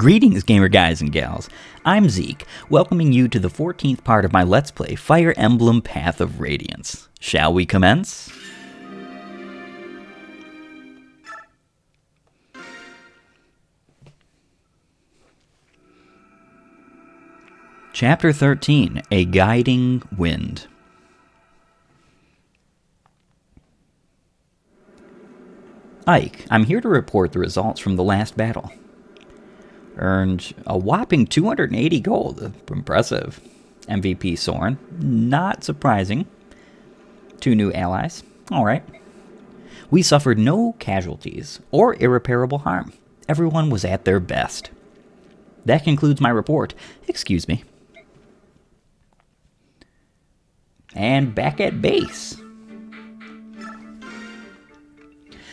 Greetings, gamer guys and gals. I'm Zeake, welcoming you to the 14th part of my Let's Play Fire Emblem Path of Radiance. Shall we commence? Chapter 13, A Guiding Wind. Ike, I'm here to report the results from the last battle. Earned a whopping 280 gold. Impressive. MVP Soren. Not surprising. 2 new allies. Alright. We suffered no casualties or irreparable harm. Everyone was at their best. That concludes my report. Excuse me. And back at base.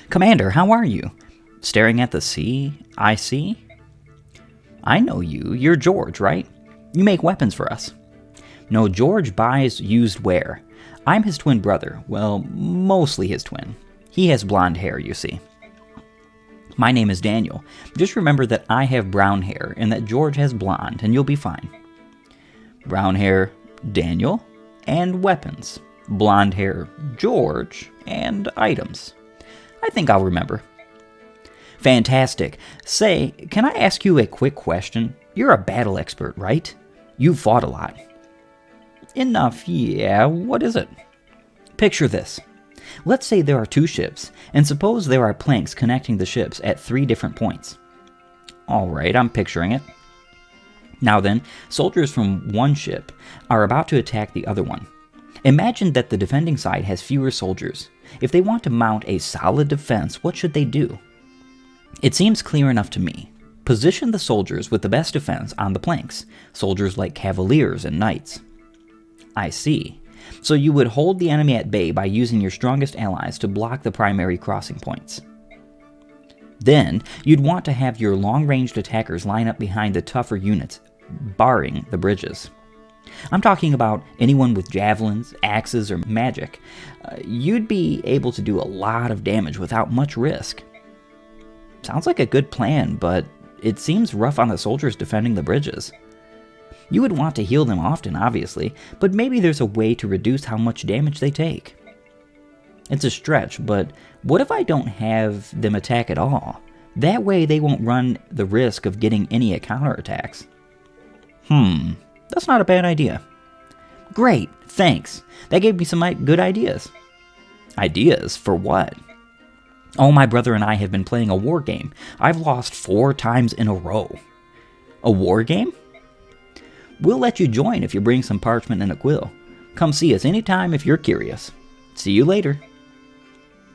Commander, how are you? Staring at the sea, I see? I know you. You're George, right? You make weapons for us. No, George buys used wear. I'm his twin brother. Well, mostly his twin. He has blonde hair, you see. My name is Daniel. Just remember that I have brown hair and that George has blonde, and you'll be fine. Brown hair, Daniel, and weapons. Blonde hair, George, and items. I think I'll remember. Fantastic. Say, can I ask you a quick question? You're a battle expert, right? You've fought a lot. Enough, yeah. What is it? Picture this. Let's say there are 2 ships, and suppose there are planks connecting the ships at 3 different points. Alright, I'm picturing it. Now then, soldiers from one ship are about to attack the other one. Imagine that the defending side has fewer soldiers. If they want to mount a solid defense, what should they do? It seems clear enough to me. Position the soldiers with the best defense on the planks, soldiers like cavaliers and knights. I see. So you would hold the enemy at bay by using your strongest allies to block the primary crossing points. Then, you'd want to have your long-ranged attackers line up behind the tougher units, barring the bridges. I'm talking about anyone with javelins, axes, or magic. You'd be able to do a lot of damage without much risk. Sounds like a good plan, but it seems rough on the soldiers defending the bridges. You would want to heal them often, obviously, but maybe there's a way to reduce how much damage they take. It's a stretch, but what if I don't have them attack at all? That way they won't run the risk of getting any counterattacks. That's not a bad idea. Great, thanks. That gave me some good ideas. Ideas? For what? Oh, my brother and I have been playing a war game. I've lost 4 times in a row. A war game? We'll let you join if you bring some parchment and a quill. Come see us anytime if you're curious. See you later.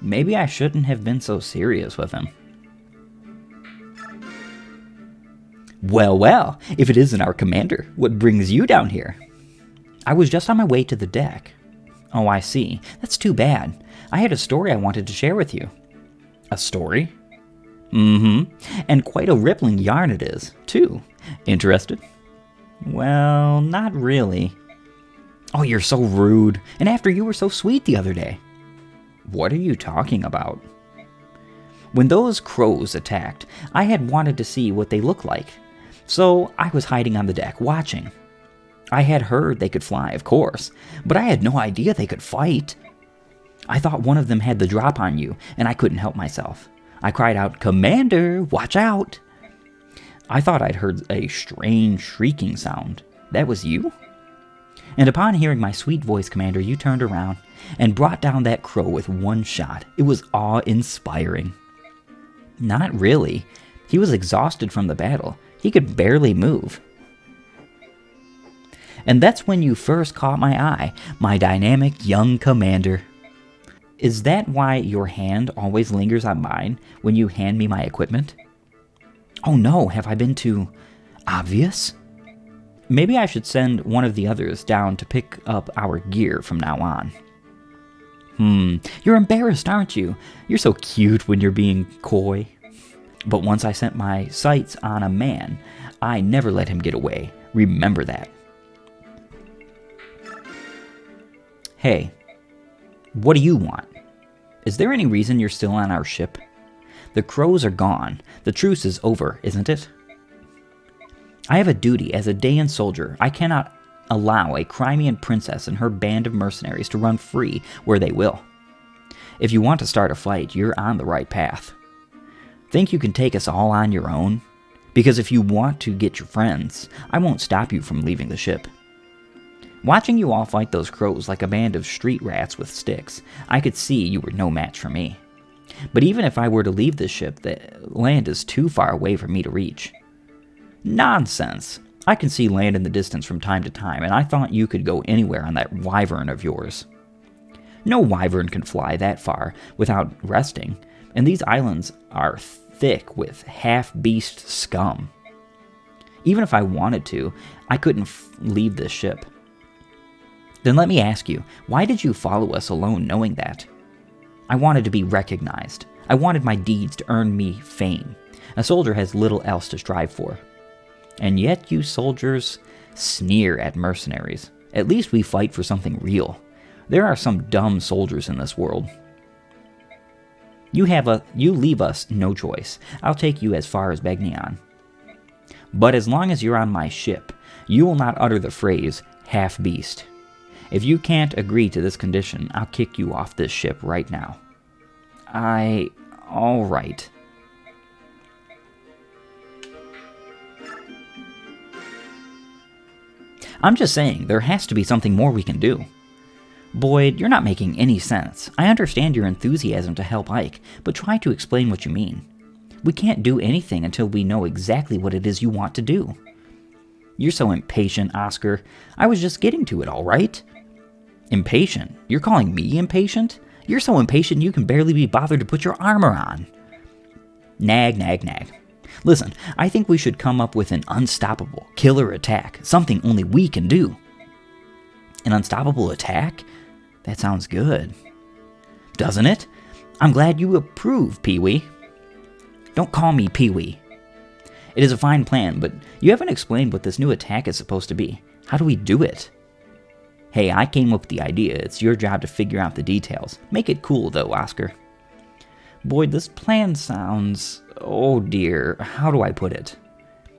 Maybe I shouldn't have been so serious with him. Well, if it isn't our commander, what brings you down here? I was just on my way to the deck. Oh, I see. That's too bad. I had a story I wanted to share with you. A story? And quite a rippling yarn it is, too. Interested? Well, not really. Oh, you're so rude. And after you were so sweet the other day. What are you talking about? When those crows attacked, I had wanted to see what they looked like. So I was hiding on the deck, watching. I had heard they could fly, of course, but I had no idea they could fight. I thought one of them had the drop on you, and I couldn't help myself. I cried out, "Commander, watch out!" I thought I'd heard a strange shrieking sound. That was you? And upon hearing my sweet voice, Commander, you turned around and brought down that crow with one shot. It was awe-inspiring. Not really. He was exhausted from the battle. He could barely move. And that's when you first caught my eye, my dynamic young commander. Is that why your hand always lingers on mine when you hand me my equipment? Oh no, have I been too obvious? Maybe I should send one of the others down to pick up our gear from now on. You're embarrassed, aren't you? You're so cute when you're being coy. But once I set my sights on a man, I never let him get away. Remember that. Hey, what do you want? Is there any reason you're still on our ship? The crows are gone. The truce is over, isn't it? I have a duty as a Daean soldier. I cannot allow a Crimean princess and her band of mercenaries to run free where they will. If you want to start a fight, you're on the right path. Think you can take us all on your own? Because if you want to get your friends, I won't stop you from leaving the ship. Watching you all fight those crows like a band of street rats with sticks, I could see you were no match for me. But even if I were to leave this ship, the land is too far away for me to reach. Nonsense. I can see land in the distance from time to time, and I thought you could go anywhere on that wyvern of yours. No wyvern can fly that far without resting, and these islands are thick with half-beast scum. Even if I wanted to, I couldn't leave this ship. Then let me ask you, why did you follow us alone knowing that? I wanted to be recognized. I wanted my deeds to earn me fame. A soldier has little else to strive for. And yet you soldiers sneer at mercenaries. At least we fight for something real. There are some dumb soldiers in this world. You leave us no choice. I'll take you as far as Begnion. But as long as you're on my ship, you will not utter the phrase, half-beast. If you can't agree to this condition, I'll kick you off this ship right now. All right. I'm just saying, there has to be something more we can do. Boyd, you're not making any sense. I understand your enthusiasm to help Ike, but try to explain what you mean. We can't do anything until we know exactly what it is you want to do. You're so impatient, Oscar. I was just getting to it, all right? Impatient? You're calling me impatient? You're so impatient you can barely be bothered to put your armor on. Nag, nag, nag. Listen, I think we should come up with an unstoppable killer attack, something only we can do. An unstoppable attack? That sounds good. Doesn't it? I'm glad you approve, Pee-wee. Don't call me Pee-wee. It is a fine plan, but you haven't explained what this new attack is supposed to be. How do we do it? Hey, I came up with the idea. It's your job to figure out the details. Make it cool, though, Oscar. Boyd, this plan sounds... Oh dear, how do I put it?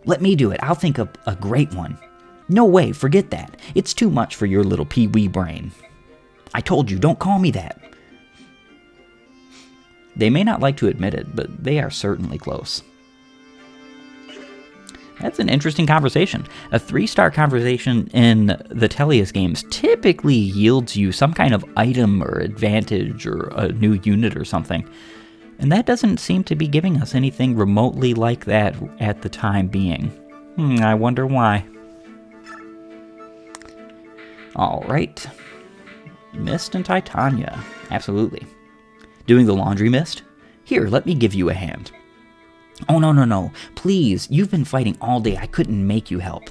Let me do it. I'll think of a great one. No way, forget that. It's too much for your little pee-wee brain. I told you, don't call me that. They may not like to admit it, but they are certainly close. That's an interesting conversation. A 3-star conversation in the Tellius games typically yields you some kind of item or advantage or a new unit or something. And that doesn't seem to be giving us anything remotely like that at the time being. I wonder why. Alright. Mist and Titania. Absolutely. Doing the laundry, Mist? Here, let me give you a hand. Oh, no. Please, you've been fighting all day. I couldn't make you help.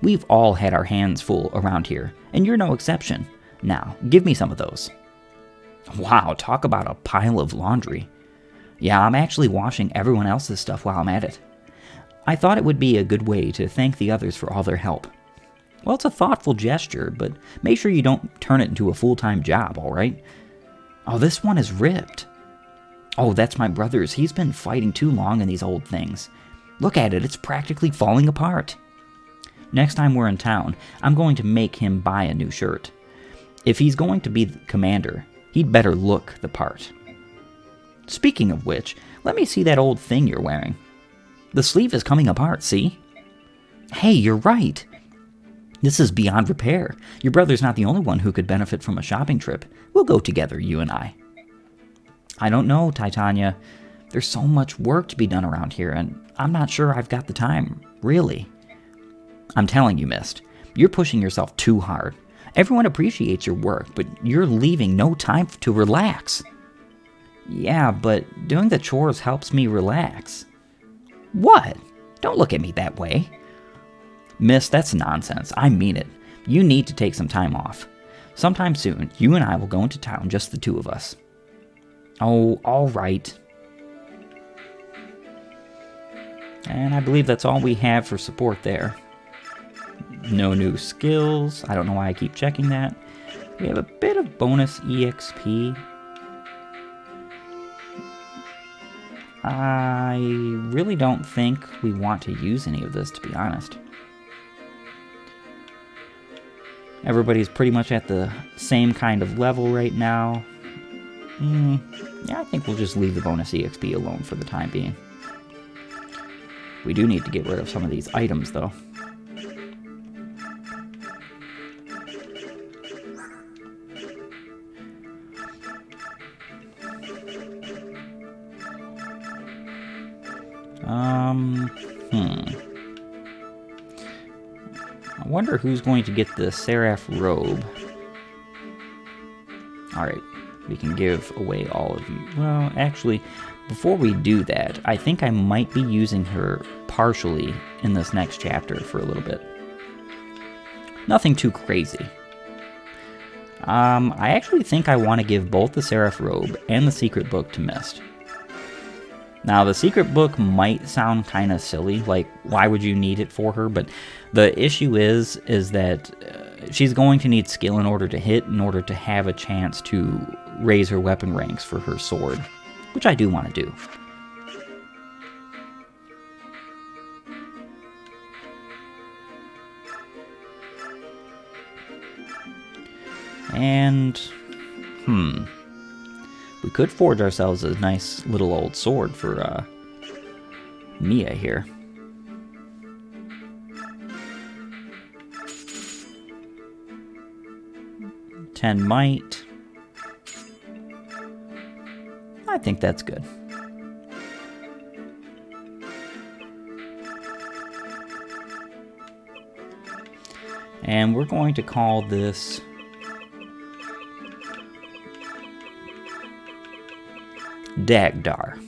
We've all had our hands full around here, and you're no exception. Now, give me some of those. Wow, talk about a pile of laundry. Yeah, I'm actually washing everyone else's stuff while I'm at it. I thought it would be a good way to thank the others for all their help. Well, it's a thoughtful gesture, but make sure you don't turn it into a full-time job, alright? Oh, this one is ripped. Oh, that's my brother's. He's been fighting too long in these old things. Look at it, it's practically falling apart. Next time we're in town, I'm going to make him buy a new shirt. If he's going to be the commander, he'd better look the part. Speaking of which, let me see that old thing you're wearing. The sleeve is coming apart, see? Hey, you're right. This is beyond repair. Your brother's not the only one who could benefit from a shopping trip. We'll go together, you and I. I don't know, Titania. There's so much work to be done around here, and I'm not sure I've got the time, really. I'm telling you, Mist, you're pushing yourself too hard. Everyone appreciates your work, but you're leaving no time to relax. Yeah, but doing the chores helps me relax. What? Don't look at me that way. Miss, that's nonsense. I mean it. You need to take some time off. Sometime soon, you and I will go into town, just the two of us. Oh, all right. And I believe that's all we have for support there. No new skills. I don't know why I keep checking that. We have a bit of bonus EXP. I really don't think we want to use any of this, to be honest. Everybody's pretty much at the same kind of level right now. Yeah, I think we'll just leave the bonus EXP alone for the time being. We do need to get rid of some of these items, though. I wonder who's going to get the Seraph robe. Alright, we can give away all of you. Well, actually, before we do that, I think I might be using her partially in this next chapter for a little bit. Nothing too crazy. I actually think I want to give both the Seraph robe and the secret book to Mist. Now, the secret book might sound kind of silly, like, why would you need it for her? But the issue is that she's going to need skill in order to hit, in order to have a chance to raise her weapon ranks for her sword, which I do want to do. And, we could forge ourselves a nice little old sword for Mia here. $10 might. I think that's good. And we're going to call this Dagdar.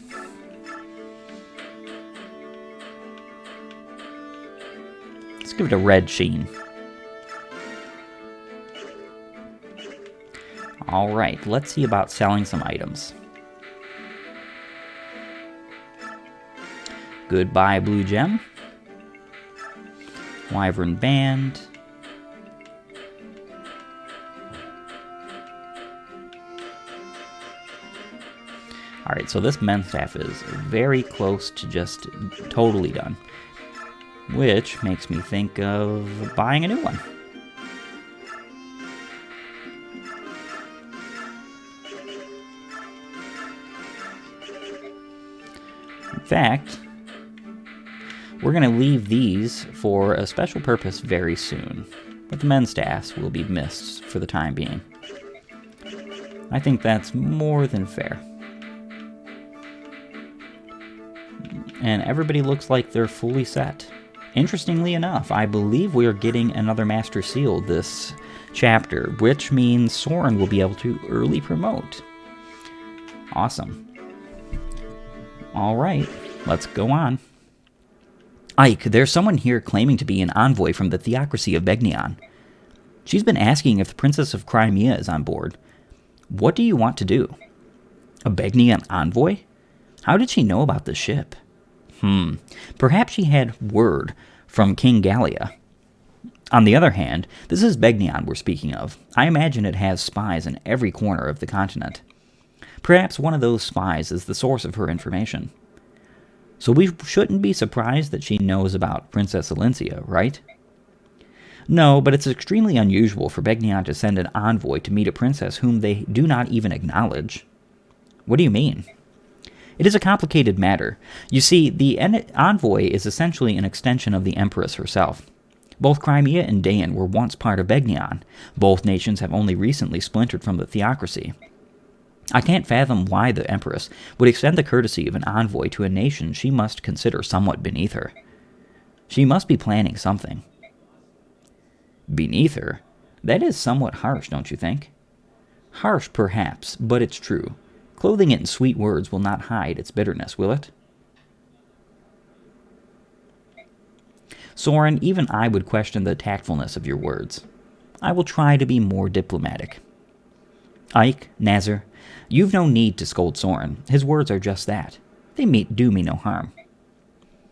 Let's give it a red sheen. Alright, let's see about selling some items. Goodbye, blue gem. Wyvern band. Alright, so this men's staff is very close to just totally done. Which makes me think of buying a new one. In fact, we're going to leave these for a special purpose very soon. But the men's staffs will be missed for the time being. I think that's more than fair. And everybody looks like they're fully set. Interestingly enough, I believe we are getting another Master Seal this chapter, which means Soren will be able to early promote. Awesome. Alright, let's go on. Ike, there's someone here claiming to be an envoy from the Theocracy of Begnion. She's been asking if the Princess of Crimea is on board. What do you want to do? A Begnion envoy? How did she know about the ship? Perhaps she had word from King Gallia. On the other hand, this is Begnion we're speaking of. I imagine it has spies in every corner of the continent. Perhaps one of those spies is the source of her information. So we shouldn't be surprised that she knows about Princess Alencia, right? No, but it's extremely unusual for Begnion to send an envoy to meet a princess whom they do not even acknowledge. What do you mean? It is a complicated matter. You see, the envoy is essentially an extension of the Empress herself. Both Crimea and Dain were once part of Begnion. Both nations have only recently splintered from the Theocracy. I can't fathom why the Empress would extend the courtesy of an envoy to a nation she must consider somewhat beneath her. She must be planning something. Beneath her? That is somewhat harsh, don't you think? Harsh, perhaps, but it's true. Clothing it in sweet words will not hide its bitterness, will it? Soren, even I would question the tactfulness of your words. I will try to be more diplomatic. Ike, Nazir, you've no need to scold Soren. His words are just that. They do me no harm.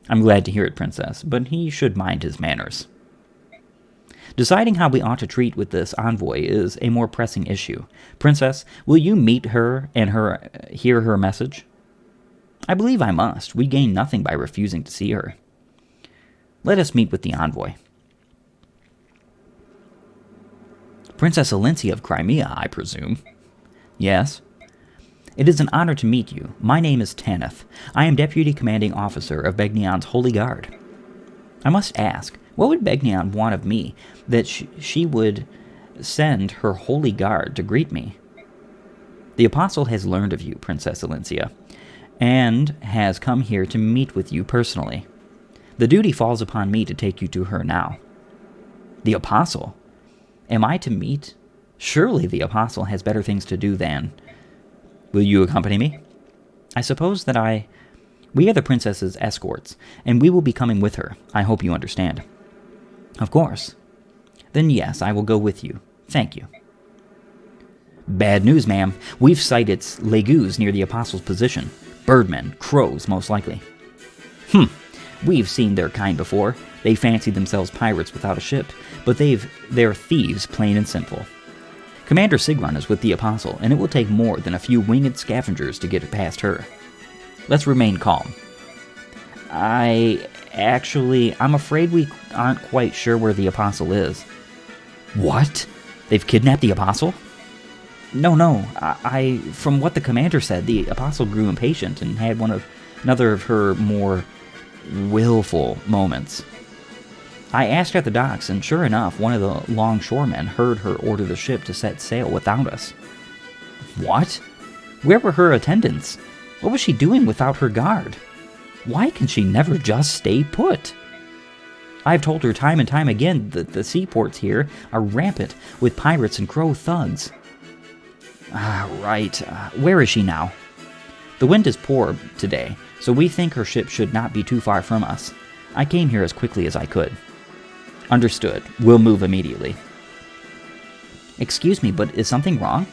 I'm glad to hear it, Princess, but he should mind his manners. Deciding how we ought to treat with this envoy is a more pressing issue. Princess, will you meet her and hear her message? I believe I must. We gain nothing by refusing to see her. Let us meet with the envoy. Princess Alencia of Crimea, I presume. Yes. It is an honor to meet you. My name is Tanith. I am Deputy Commanding Officer of Begnion's Holy Guard. I must ask, what would Begnion want of me that she would send her Holy Guard to greet me? The Apostle has learned of you, Princess Alencia, and has come here to meet with you personally. The duty falls upon me to take you to her now. The Apostle? Am I to meet? Surely the Apostle has better things to do than... Will you accompany me? I suppose that we are the princess's escorts, and we will be coming with her. I hope you understand. Of course. Then yes, I will go with you. Thank you. Bad news, ma'am. We've sighted legues near the Apostle's position. Birdmen, crows, most likely. We've seen their kind before. They fancy themselves pirates without a ship, but they're thieves, plain and simple. Commander Sigrun is with the Apostle, and it will take more than a few winged scavengers to get past her. Let's remain calm. I'm afraid we aren't quite sure where the Apostle is. What? They've kidnapped the Apostle? No. From what the commander said, the Apostle grew impatient and had another of her more willful moments. I asked at the docks, and sure enough, one of the longshoremen heard her order the ship to set sail without us. What? Where were her attendants? What was she doing without her guard? Why can she never just stay put? I've told her time and time again that the seaports here are rampant with pirates and crow thugs. Right. Where is she now? The wind is poor today, so we think her ship should not be too far from us. I came here as quickly as I could. Understood. We'll move immediately. Excuse me, but is something wrong?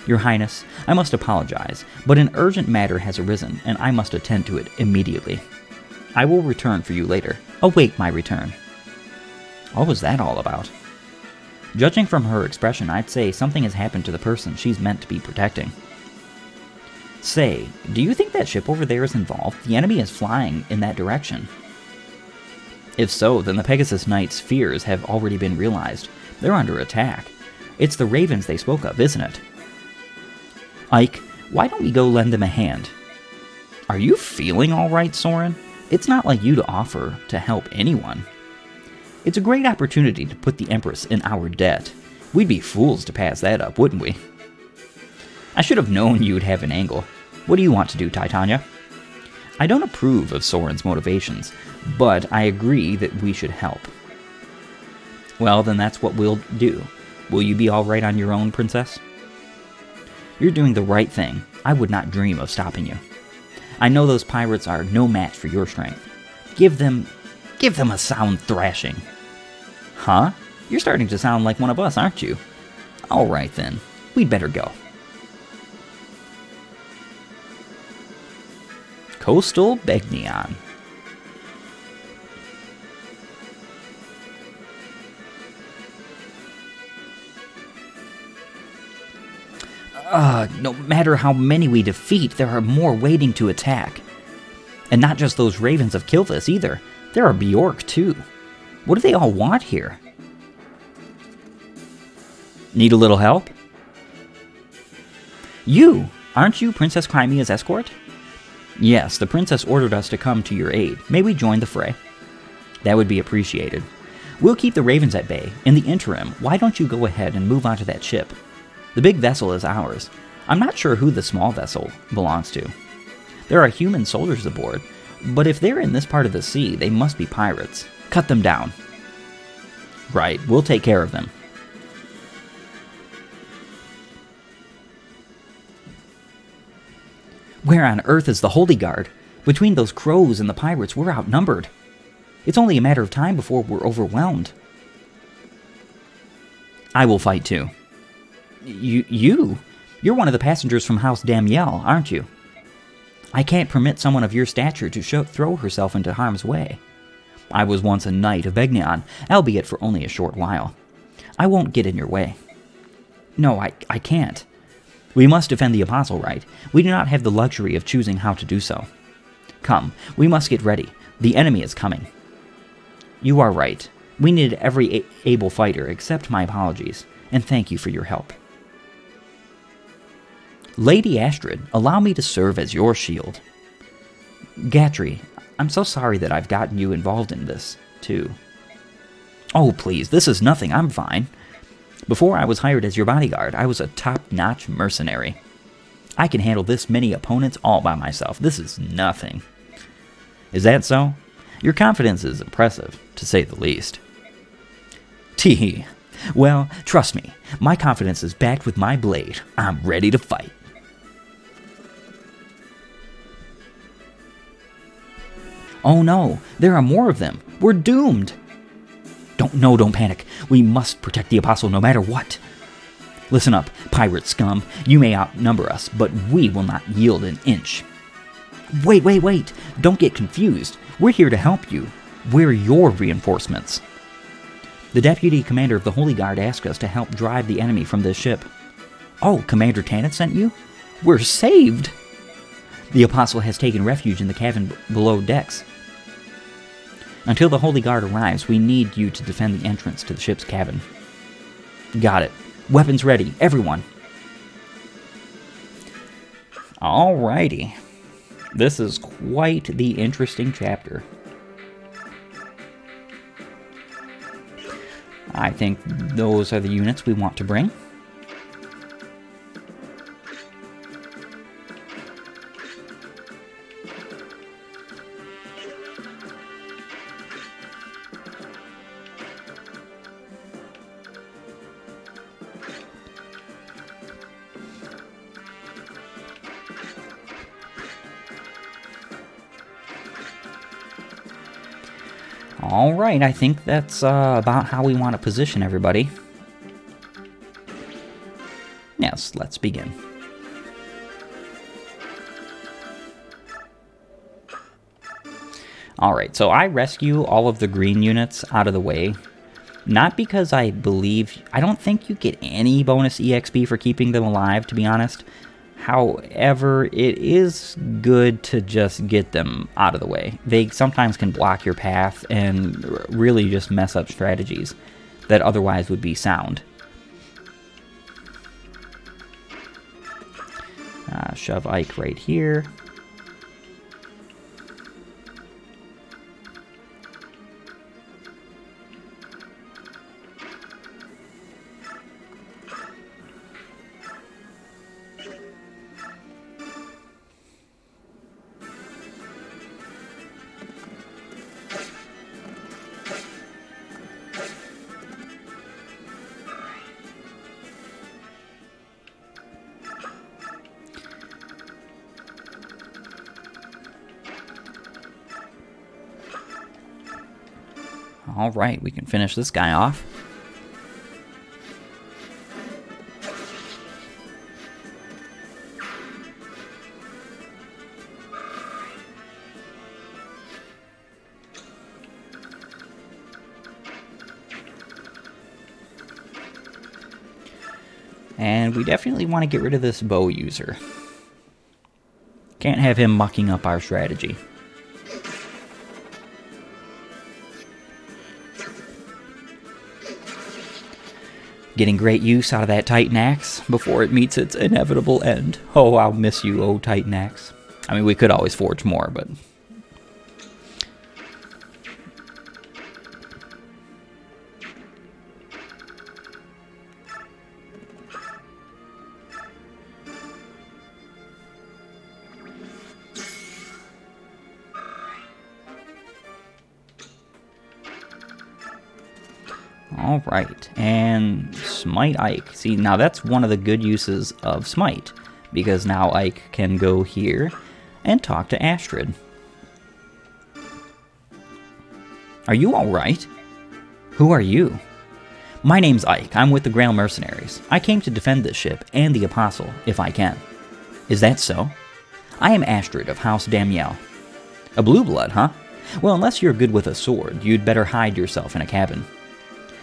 Your Highness, I must apologize, but an urgent matter has arisen, and I must attend to it immediately. I will return for you later. Await my return. What was that all about? Judging from her expression, I'd say something has happened to the person she's meant to be protecting. Say, do you think that ship over there is involved? The enemy is flying in that direction. If so, then the Pegasus Knight's fears have already been realized. They're under attack. It's the ravens they spoke of, isn't it? Ike, why don't we go lend them a hand? Are you feeling all right, Soren? It's not like you to offer to help anyone. It's a great opportunity to put the Empress in our debt. We'd be fools to pass that up, wouldn't we? I should have known you'd have an angle. What do you want to do, Titania? I don't approve of Soren's motivations, but I agree that we should help. Well, then that's what we'll do. Will you be all right on your own, Princess? You're doing the right thing. I would not dream of stopping you. I know those pirates are no match for your strength. Give them a sound thrashing. Huh? You're starting to sound like one of us, aren't you? All right, then. We'd better go. Coastal Begnion. No matter how many we defeat, there are more waiting to attack. And not just those ravens of Kilvis either. There are Bjork too. What do they all want here? Need a little help? You! Aren't you Princess Crimea's escort? Yes, the princess ordered us to come to your aid. May we join the fray? That would be appreciated. We'll keep the ravens at bay. In the interim, why don't you go ahead and move on to that ship? The big vessel is ours. I'm not sure who the small vessel belongs to. There are human soldiers aboard, but if they're in this part of the sea, they must be pirates. Cut them down. Right, we'll take care of them. Where on earth is the Holy Guard? Between those crows and the pirates, we're outnumbered. It's only a matter of time before we're overwhelmed. I will fight too. You? You're one of the passengers from House Damiel, aren't you? I can't permit someone of your stature to throw herself into harm's way. I was once a knight of Begnion, albeit for only a short while. I won't get in your way. No, I can't. We must defend the Apostle, right? We do not have the luxury of choosing how to do so. Come, we must get ready. The enemy is coming. You are right. We needed every able fighter. Accept my apologies, and thank you for your help. Lady Astrid, allow me to serve as your shield. Gatry, I'm so sorry that I've gotten you involved in this, too. Oh, please, this is nothing. I'm fine. Before I was hired as your bodyguard, I was a top-notch mercenary. I can handle this many opponents all by myself. This is nothing. Is that so? Your confidence is impressive, to say the least. Tee. Well, trust me, my confidence is backed with my blade. I'm ready to fight. Oh no, there are more of them. We're doomed. Don't panic. We must protect the Apostle no matter what. Listen up, pirate scum. You may outnumber us, but we will not yield an inch. Wait. Don't get confused. We're here to help you. We're your reinforcements. The Deputy Commander of the Holy Guard asked us to help drive the enemy from this ship. Oh, Commander Tanith sent you? We're saved! The Apostle has taken refuge in the cabin below decks. Until the Holy Guard arrives, we need you to defend the entrance to the ship's cabin. Got it. Weapons ready, everyone. Alrighty. This is quite the interesting chapter. I think those are the units we want to bring. Alright, I think that's about how we want to position everybody. Yes, let's begin. Alright, so I rescue all of the green units out of the way. Not because I don't think you get any bonus EXP for keeping them alive, to be honest. However, it is good to just get them out of the way. They sometimes can block your path and really just mess up strategies that otherwise would be sound. Shove Ike right here. Alright, we can finish this guy off. And we definitely want to get rid of this bow user. Can't have him mucking up our strategy. Getting great use out of that Titan Axe before it meets its inevitable end. Oh, I'll miss you, oh Titan Axe. I mean, we could always forge more, but... Alright, and Smite Ike. See, now that's one of the good uses of Smite, because now Ike can go here and talk to Astrid. Are you alright? Who are you? My name's Ike. I'm with the Grail Mercenaries. I came to defend this ship and the Apostle, if I can. Is that so? I am Astrid of House Damiel. A blue blood, huh? Well, unless you're good with a sword, you'd better hide yourself in a cabin.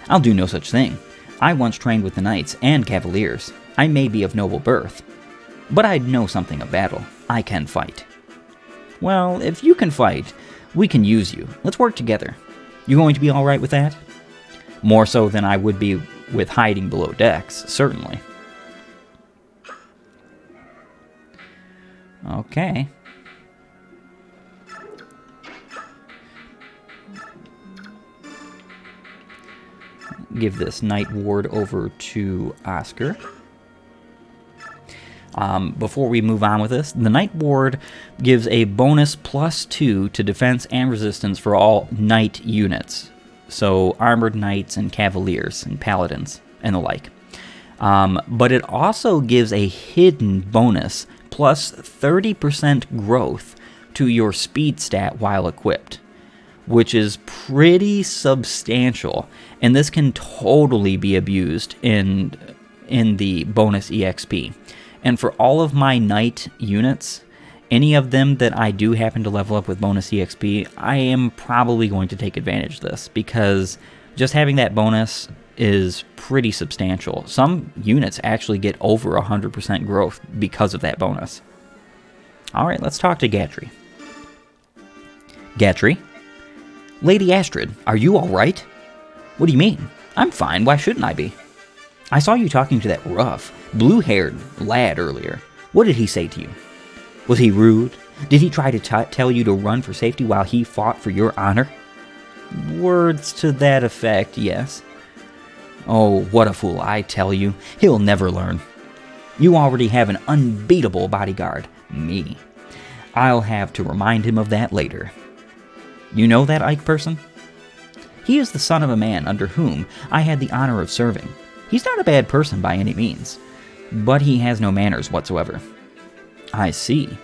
I'll do no such thing. I once trained with the knights and cavaliers. I may be of noble birth, but I know something of battle. I can fight. Well, if you can fight, we can use you. Let's work together. You going to be alright with that? More so than I would be with hiding below decks, certainly. Okay. Give this Night Ward over to Oscar. Before we move on with this, the Night Ward gives a bonus +2 to defense and resistance for all Knight units. So Armored Knights and Cavaliers and Paladins and the like. But it also gives a hidden bonus plus 30% growth to your speed stat while equipped, which is pretty substantial, and this can totally be abused in the bonus EXP. And for all of my Knight units, any of them that I do happen to level up with bonus EXP, I am probably going to take advantage of this, because just having that bonus is pretty substantial. Some units actually get over 100% growth because of that bonus. Alright, let's talk to Gatry. Gatry? Lady Astrid, are you alright? What do you mean? I'm fine, why shouldn't I be? I saw you talking to that rough, blue-haired lad earlier. What did he say to you? Was he rude? Did he try to tell you to run for safety while he fought for your honor? Words to that effect, yes. Oh, what a fool, I tell you. He'll never learn. You already have an unbeatable bodyguard, me. I'll have to remind him of that later. You know that Ike person? He is the son of a man under whom I had the honor of serving. He's not a bad person by any means, but he has no manners whatsoever. I see.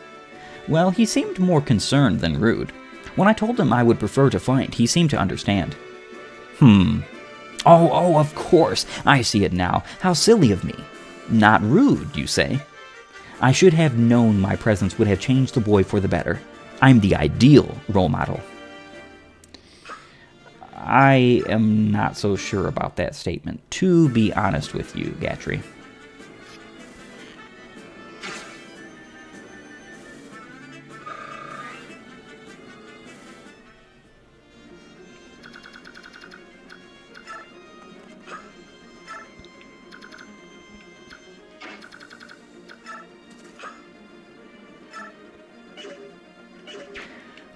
Well, he seemed more concerned than rude. When I told him I would prefer to fight, he seemed to understand. Oh, of course. I see it now. How silly of me. Not rude, you say? I should have known my presence would have changed the boy for the better. I'm the ideal role model. I am not so sure about that statement, to be honest with you, Gatry.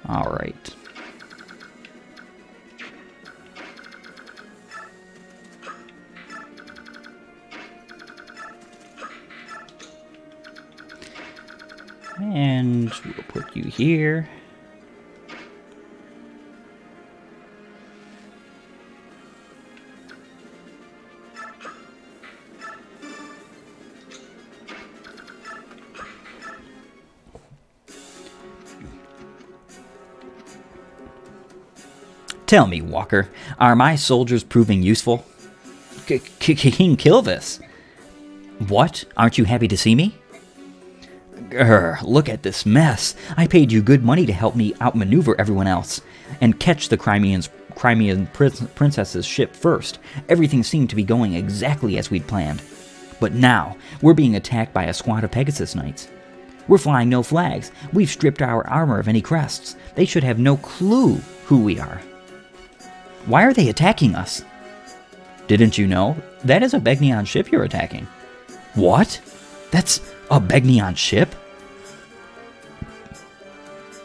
All right. And we'll put you here. Tell me, Walker, are my soldiers proving useful? King Kilvis. What? Aren't you happy to see me? Look at this mess. I paid you good money to help me outmaneuver everyone else and catch the Crimean princess's ship first. Everything seemed to be going exactly as we'd planned. But now, we're being attacked by a squad of Pegasus Knights. We're flying no flags. We've stripped our armor of any crests. They should have no clue who we are. Why are they attacking us? Didn't you know? That is a Begnion ship you're attacking. What? That's a Begnion ship?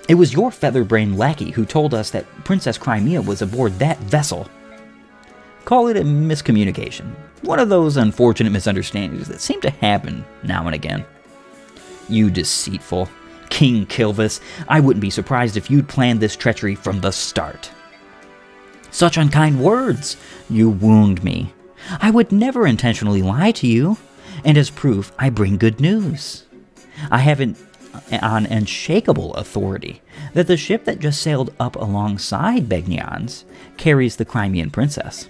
It was your feather-brained lackey who told us that Princess Crimea was aboard that vessel. Call it a miscommunication. One of those unfortunate misunderstandings that seem to happen now and again. You deceitful King Kilvis, I wouldn't be surprised if you'd planned this treachery from the start. Such unkind words! You wound me. I would never intentionally lie to you, and as proof, I bring good news. I have an unshakable authority that the ship that just sailed up alongside Begnion's carries the Crimean princess.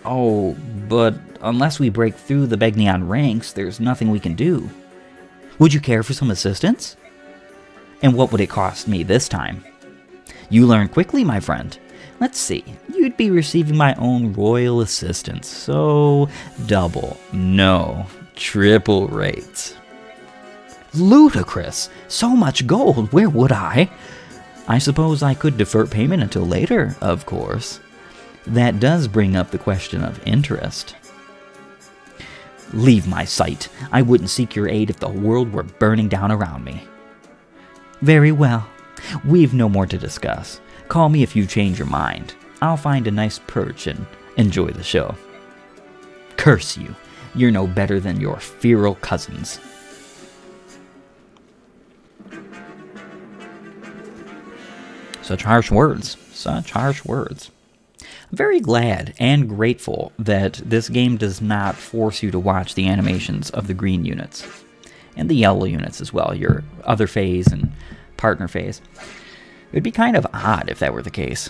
Oh, but unless we break through the Begnion ranks, there's nothing we can do. Would you care for some assistance? And what would it cost me this time? You learn quickly, my friend. Let's see, you'd be receiving my own royal assistance, so double, no, triple rates. Ludicrous! So much gold, where would I? I suppose I could defer payment until later, of course. That does bring up the question of interest. Leave my sight. I wouldn't seek your aid if the world were burning down around me. Very well. We've no more to discuss. Call me if you change your mind. I'll find a nice perch and enjoy the show. Curse you. You're no better than your feral cousins. Such harsh words. Such harsh words. I'm very glad and grateful that this game does not force you to watch the animations of the green units. And the yellow units as well, your other phase and partner phase. It would be kind of odd if that were the case.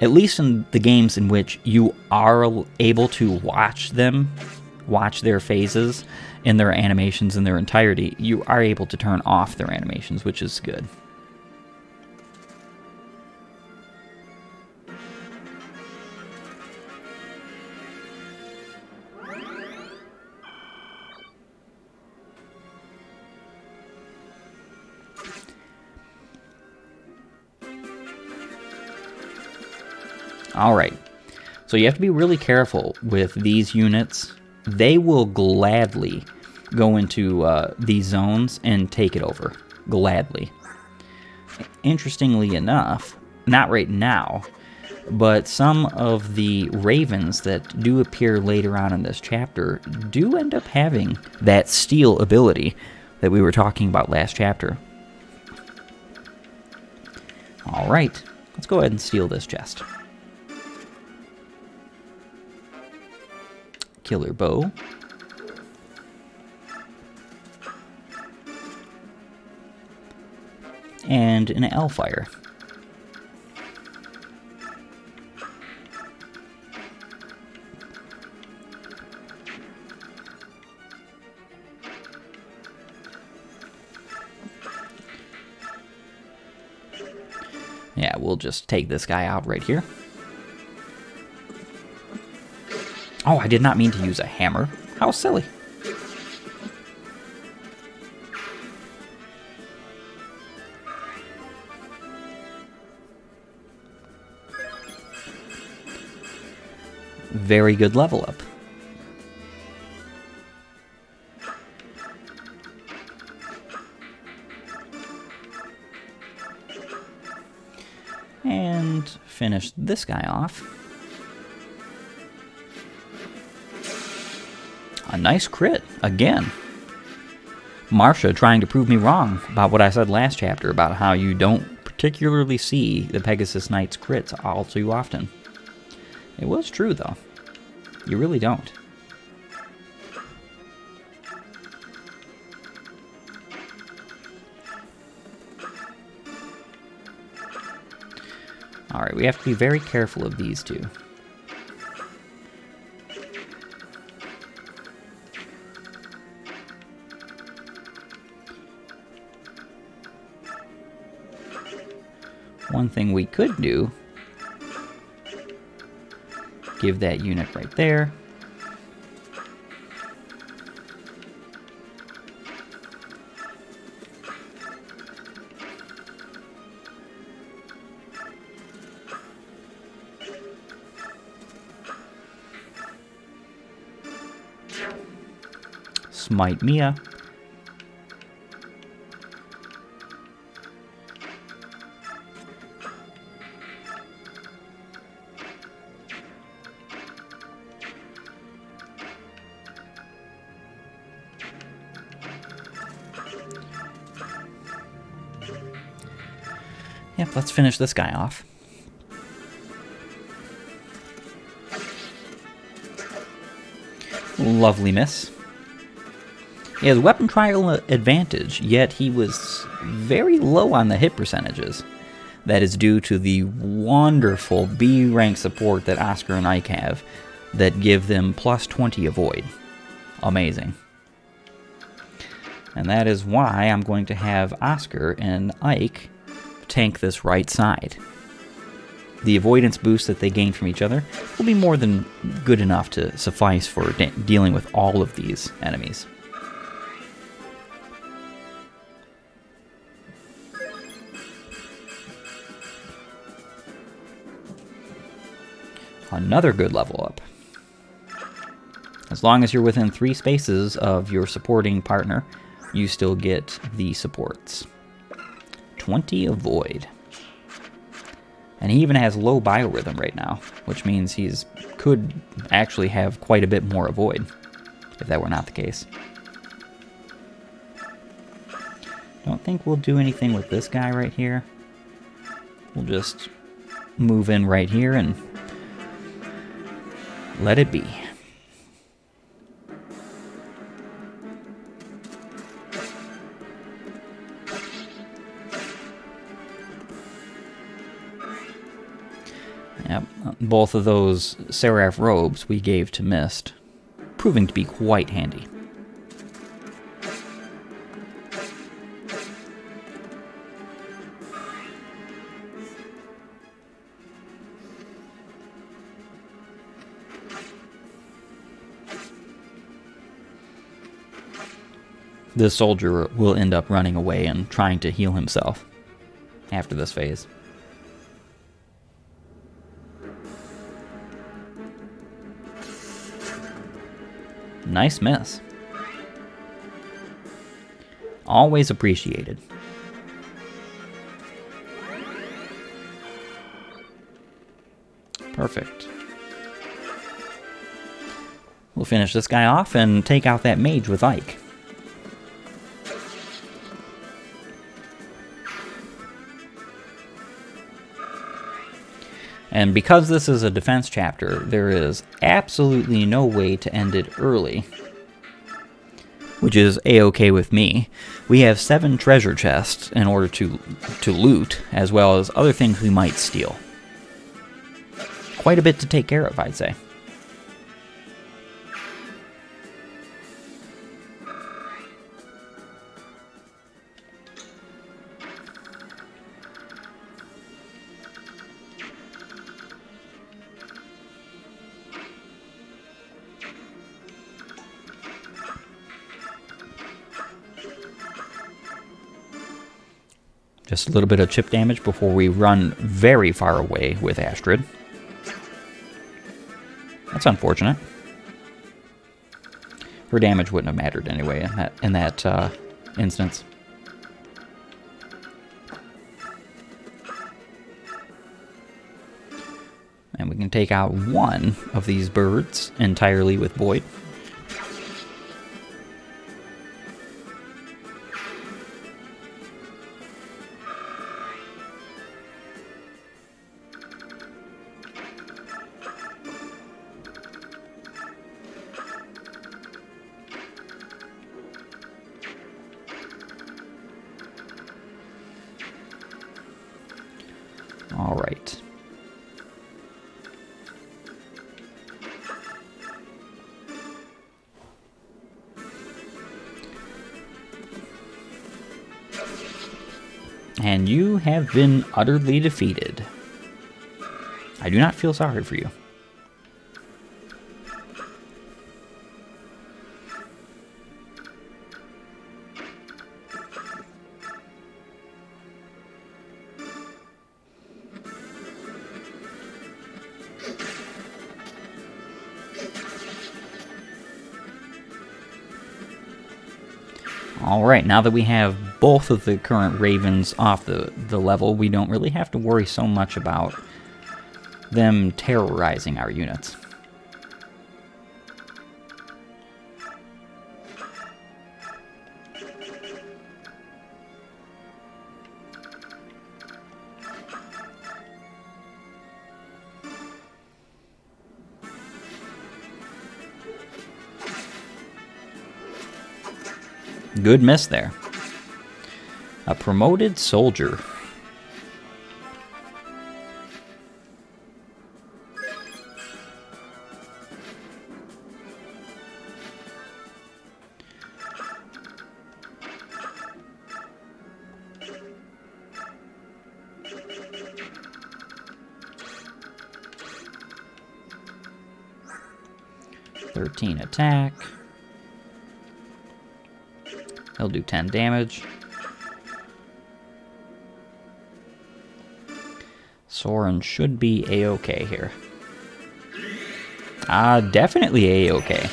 At least in the games in which you are able to watch them, watch their phases and their animations in their entirety, you are able to turn off their animations, which is good. Alright, so you have to be really careful with these units. They will gladly go into these zones and take it over. Gladly. Interestingly enough, not right now, but some of the ravens that do appear later on in this chapter do end up having that steal ability that we were talking about last chapter. Alright, let's go ahead and steal this chest. Killer bow. And an Hellfire. Yeah, we'll just take this guy out right here. Oh, I did not mean to use a hammer. How silly. Very good level up. And finish this guy off. A nice crit, again. Marsha trying to prove me wrong about what I said last chapter about how you don't particularly see the Pegasus Knights crits all too often. It was true, though. You really don't. Alright, we have to be very careful of these two. One thing we could do, give that unit right there. Smite Mia. Yep, let's finish this guy off. Lovely miss. He has weapon trial advantage, yet he was very low on the hit percentages. That is due to the wonderful B rank support that Oscar and Ike have that give them plus 20 avoid. Amazing. And that is why I'm going to have Oscar and Ike tank this right side. The avoidance boost that they gain from each other will be more than good enough to suffice for dealing with all of these enemies. Another good level up. As long as you're within 3 spaces of your supporting partner, you still get the supports. 20 Avoid. And he even has low biorhythm right now, which means he's could actually have quite a bit more Avoid, if that were not the case. Don't think we'll do anything with this guy right here. We'll just move in right here and let it be. Yep, both of those Seraph robes we gave to Mist, proving to be quite handy. This soldier will end up running away and trying to heal himself after this phase. Nice miss. Always appreciated. Perfect. We'll finish this guy off and take out that mage with Ike. And because this is a defense chapter, there is absolutely no way to end it early, which is a-okay with me. We have 7 treasure chests in order to loot, as well as other things we might steal. Quite a bit to take care of, I'd say. Just a little bit of chip damage before we run very far away with Astrid. That's unfortunate. Her damage wouldn't have mattered anyway in that instance. And we can take out one of these birds entirely with Void. All right. And you have been utterly defeated. I do not feel sorry for you. Alright, now that we have both of the current ravens off the level, we don't really have to worry so much about them terrorizing our units. Good miss there. A promoted soldier. "13 attack. He'll do 10 damage. Soren should be a-okay here. Definitely A-okay.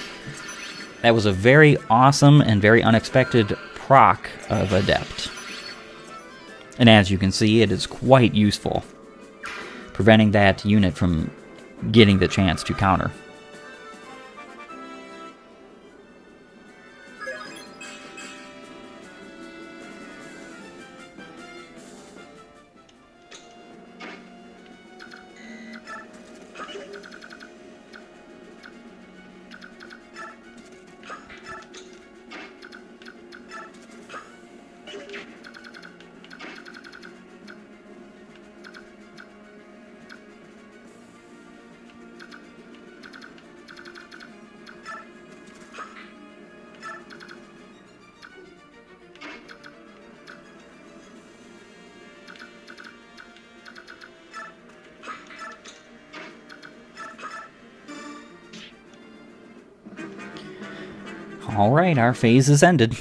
That was a very awesome and very unexpected proc of Adept. And as you can see, it is quite useful, preventing that unit from getting the chance to counter. Alright, our phase is ended.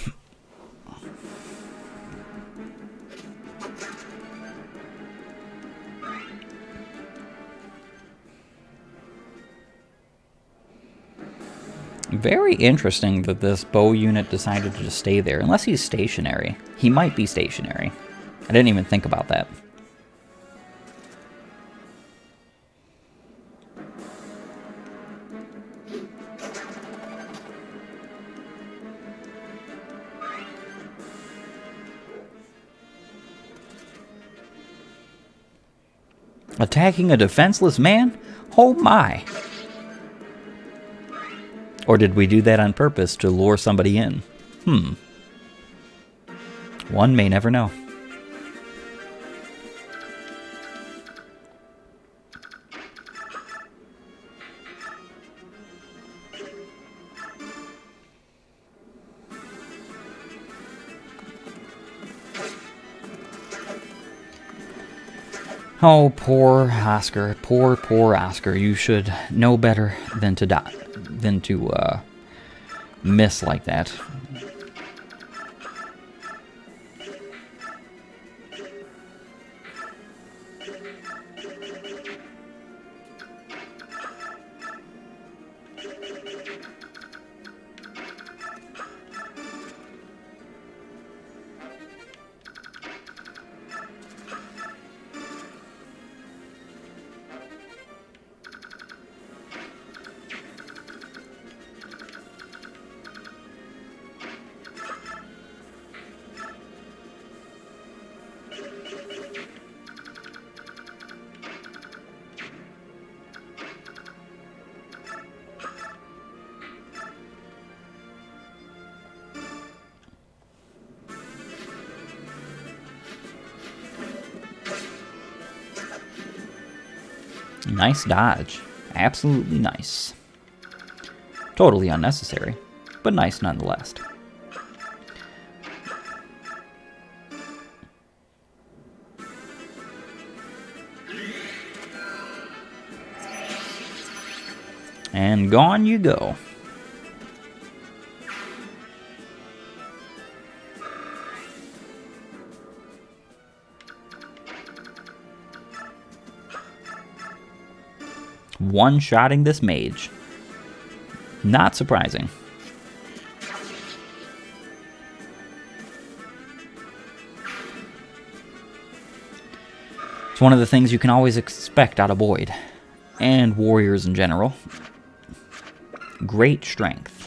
Very interesting that this bow unit decided to just stay there, unless he's stationary. He might be stationary. I didn't even think about that. Attacking a defenseless man? Oh my! Or did we do that on purpose to lure somebody in? One may never know. Oh, poor Oscar. Poor, poor Oscar. You should know better than to die, than to miss like that. Nice dodge. Absolutely nice. Totally unnecessary, but nice nonetheless. And gone you go. One-shotting this mage. Not surprising. It's one of the things you can always expect out of Boyd, and warriors in general. Great strength.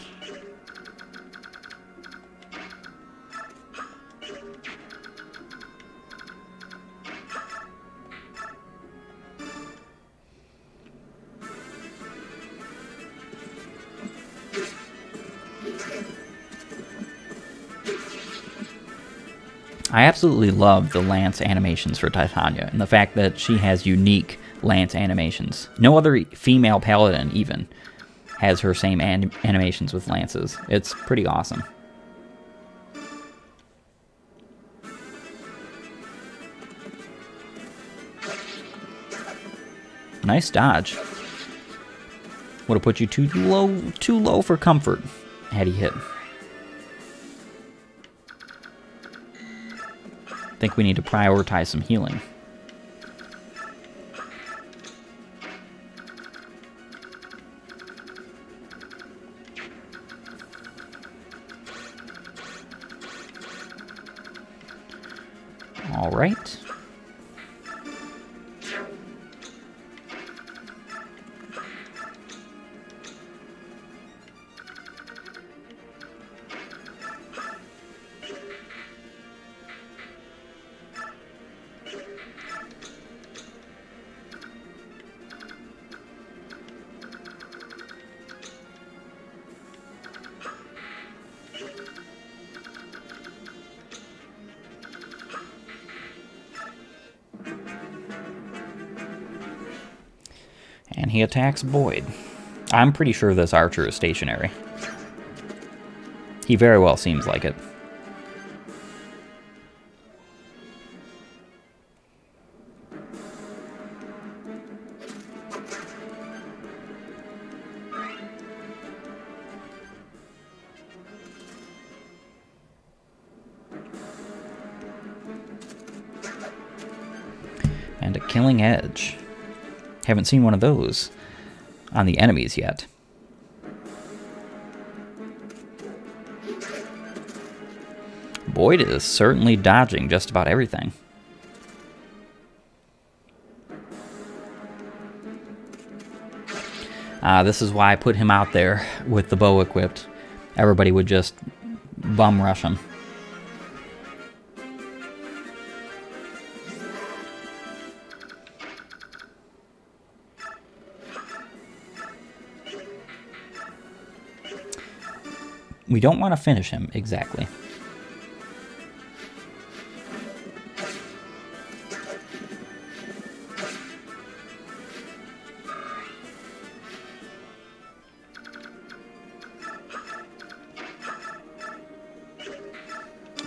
I absolutely love the Lance animations for Titania, and the fact that she has unique Lance animations. No other female paladin, even, has her same animations with lances. It's pretty awesome. Nice dodge. Would have put you too low for comfort had he hit. I think we need to prioritize some healing. All right. And he attacks Boyd. I'm pretty sure this archer is stationary. He very well seems like it. And a killing edge. Haven't seen one of those on the enemies yet. Boyd is certainly dodging just about everything. This is why I put him out there with the bow equipped. Everybody would just bum rush him. We don't want to finish him, exactly.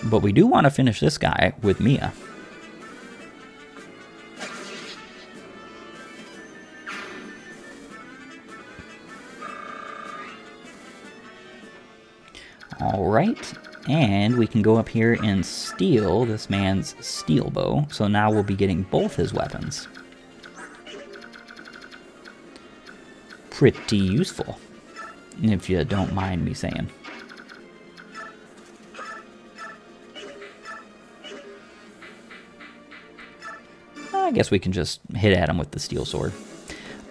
But we do want to finish this guy with Mia. Alright, and we can go up here and steal this man's steel bow. So now we'll be getting both his weapons. Pretty useful, if you don't mind me saying. I guess we can just hit at him with the steel sword.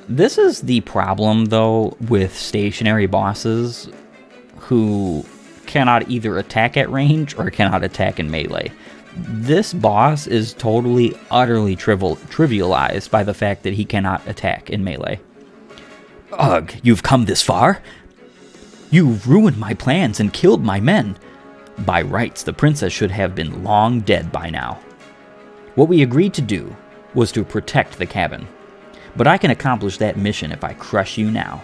This is the problem, though, with stationary bosses who cannot either attack at range or cannot attack in melee. This boss is totally, utterly trivialized by the fact that he cannot attack in melee. Ugh, you've come this far? You've ruined my plans and killed my men. By rights, the princess should have been long dead by now. What we agreed to do was to protect the cabin, but I can accomplish that mission if I crush you now.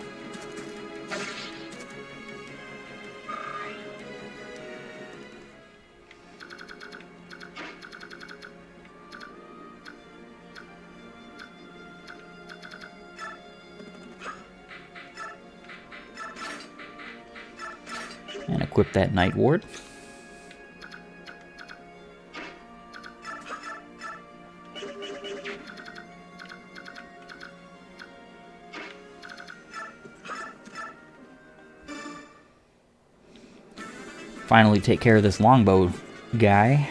And equip that Night Ward. Finally take care of this longbow guy.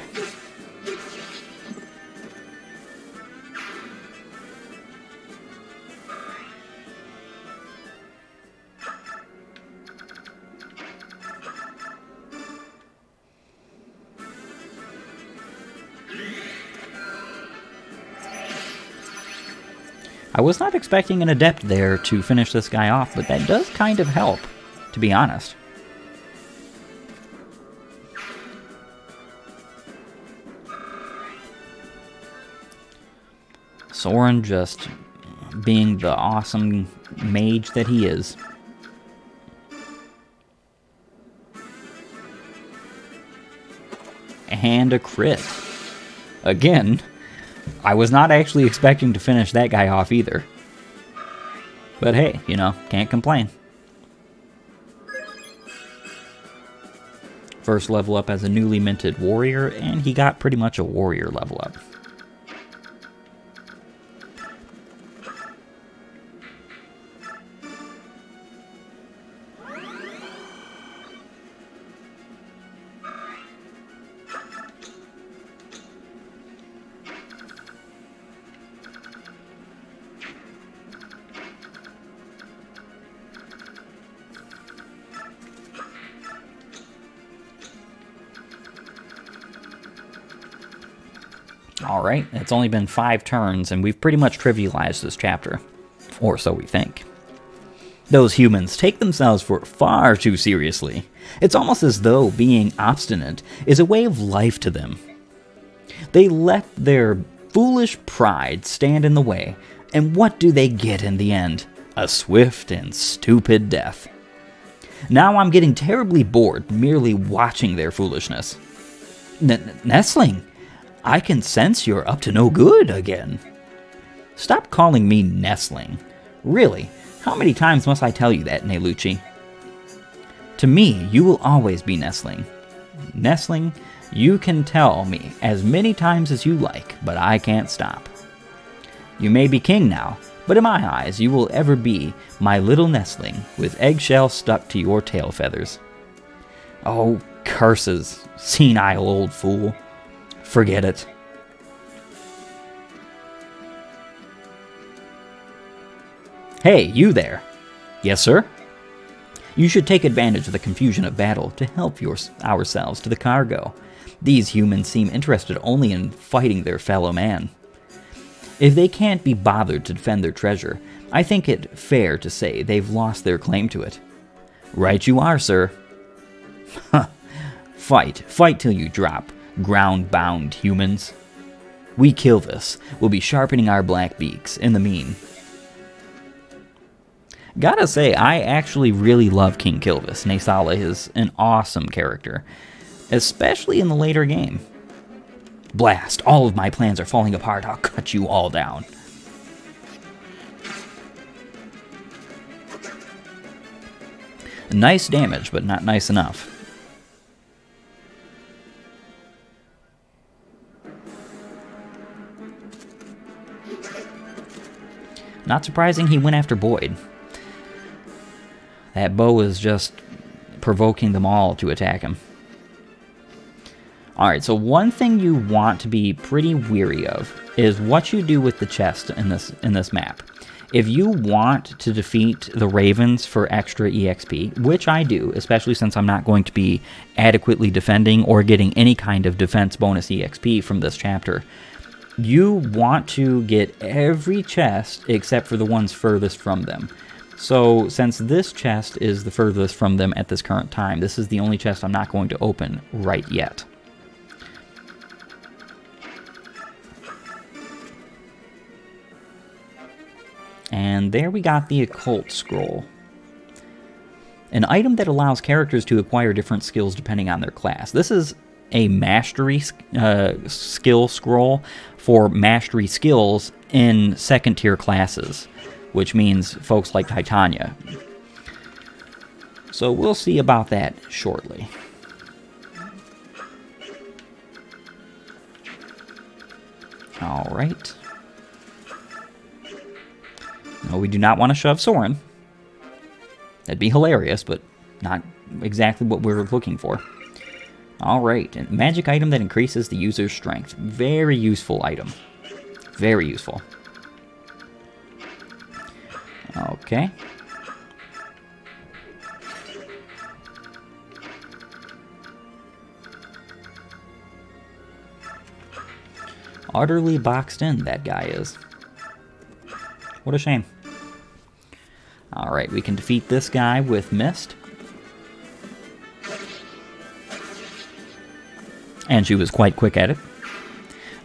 I was not expecting an adept there to finish this guy off, but that does kind of help, to be honest. Soren just being the awesome mage that he is. And a crit. Again, I was not actually expecting to finish that guy off either. But hey, you know, can't complain. First level up as a newly minted warrior, and he got pretty much a warrior level up. Alright, it's only been 5 turns, and we've pretty much trivialized this chapter. Or so we think. Those humans take themselves far too seriously. It's almost as though being obstinate is a way of life to them. They let their foolish pride stand in the way, and what do they get in the end? A swift and stupid death. Now I'm getting terribly bored merely watching their foolishness. Nestling, I can sense you're up to no good again. Stop calling me Nestling. Really, how many times must I tell you that, Nelucci? To me, you will always be Nestling. Nestling, you can tell me as many times as you like, but I can't stop. You may be king now, but in my eyes, you will ever be my little nestling with eggshells stuck to your tail feathers. Oh, curses, senile old fool. Forget it. Hey, you there. Yes, sir? You should take advantage of the confusion of battle to help ourselves to the cargo. These humans seem interested only in fighting their fellow man. If they can't be bothered to defend their treasure, I think it fair to say they've lost their claim to it. Right you are, sir. Fight till you drop, ground-bound humans. We kill this. We'll be sharpening our black beaks in the mean. Gotta say, I actually really love King Kilvis. Naesala is an awesome character, especially in the later game. Blast! All of my plans are falling apart. I'll cut you all down. Nice damage, but not nice enough. Not surprising he went after Boyd. That bow is just provoking them all to attack him. Alright, so one thing you want to be pretty weary of is what you do with the chest in this map. If you want to defeat the Ravens for extra EXP, which I do, especially since I'm not going to be adequately defending or getting any kind of defense bonus EXP from this chapter, you want to get every chest except for the ones furthest from them. So since this chest is the furthest from them at this current time, this is the only chest I'm not going to open right yet. And there we got the Occult Scroll. An item that allows characters to acquire different skills depending on their class. This is a mastery skill scroll for mastery skills in second-tier classes, which means folks like Titania. So we'll see about that shortly. Alright. No, we do not want to shove Soren. That'd be hilarious, but not exactly what we're looking for. Alright, a magic item that increases the user's strength. Very useful item. Very useful. Okay. Utterly boxed in, that guy is. What a shame. Alright, we can defeat this guy with Mist. And she was quite quick at it.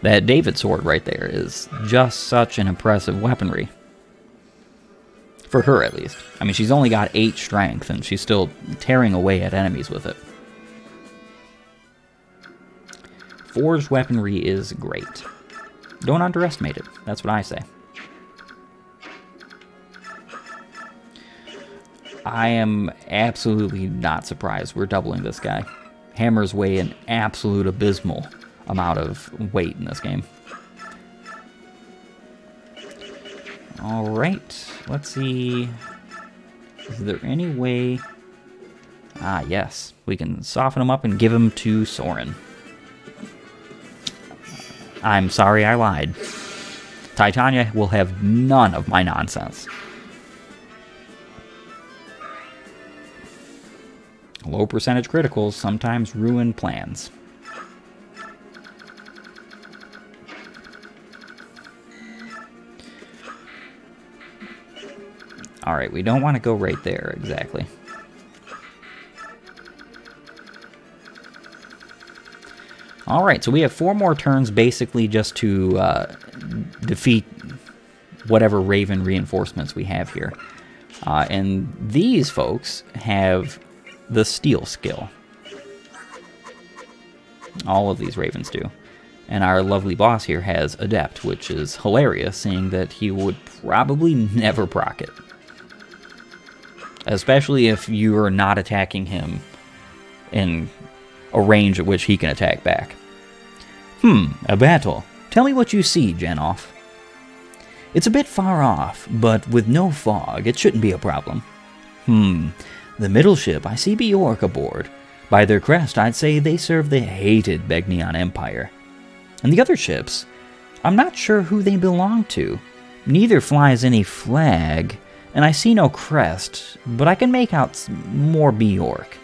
That David sword right there is just such an impressive weaponry. For her, at least. I mean, she's only got 8 strength, and she's still tearing away at enemies with it. Forged weaponry is great. Don't underestimate it. That's what I say. I am absolutely not surprised we're doubling this guy. Hammers weigh an absolute abysmal amount of weight in this game. Alright, let's see. Is there any way... Ah, yes. We can soften him up and give him to Soren. I'm sorry I lied. Titania will have none of my nonsense. Low percentage criticals sometimes ruin plans. Alright, we don't want to go right there, exactly. Alright, so we have 4 more turns basically just to defeat whatever Raven reinforcements we have here. And these folks have the Steel skill. All of these Ravens do. And our lovely boss here has Adept, which is hilarious, seeing that he would probably never proc it. Especially if you are not attacking him in a range at which he can attack back. A battle. Tell me what you see, Genoff. It's a bit far off, but with no fog, it shouldn't be a problem. The middle ship, I see Bjork aboard. By their crest, I'd say they serve the hated Begnion Empire. And the other ships, I'm not sure who they belong to. Neither flies any flag, and I see no crest, but I can make out more Bjork.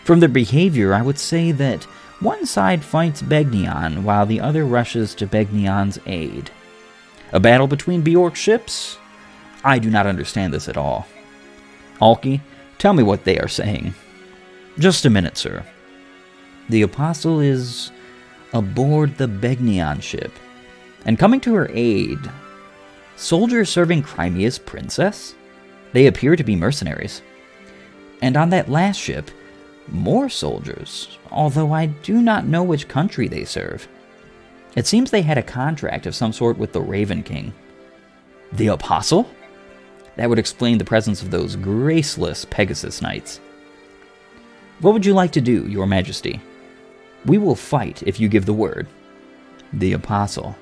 From their behavior, I would say that one side fights Begnion, while the other rushes to Begnion's aid. A battle between Bjork ships? I do not understand this at all. Alki, tell me what they are saying. Just a minute, sir. The Apostle is aboard the Begnion ship, and coming to her aid. Soldiers serving Crimea's princess? They appear to be mercenaries. And on that last ship, more soldiers, although I do not know which country they serve. It seems they had a contract of some sort with the Raven King. The Apostle? That would explain the presence of those graceless Pegasus Knights. What would you like to do, Your Majesty? We will fight if you give the word. The Apostle.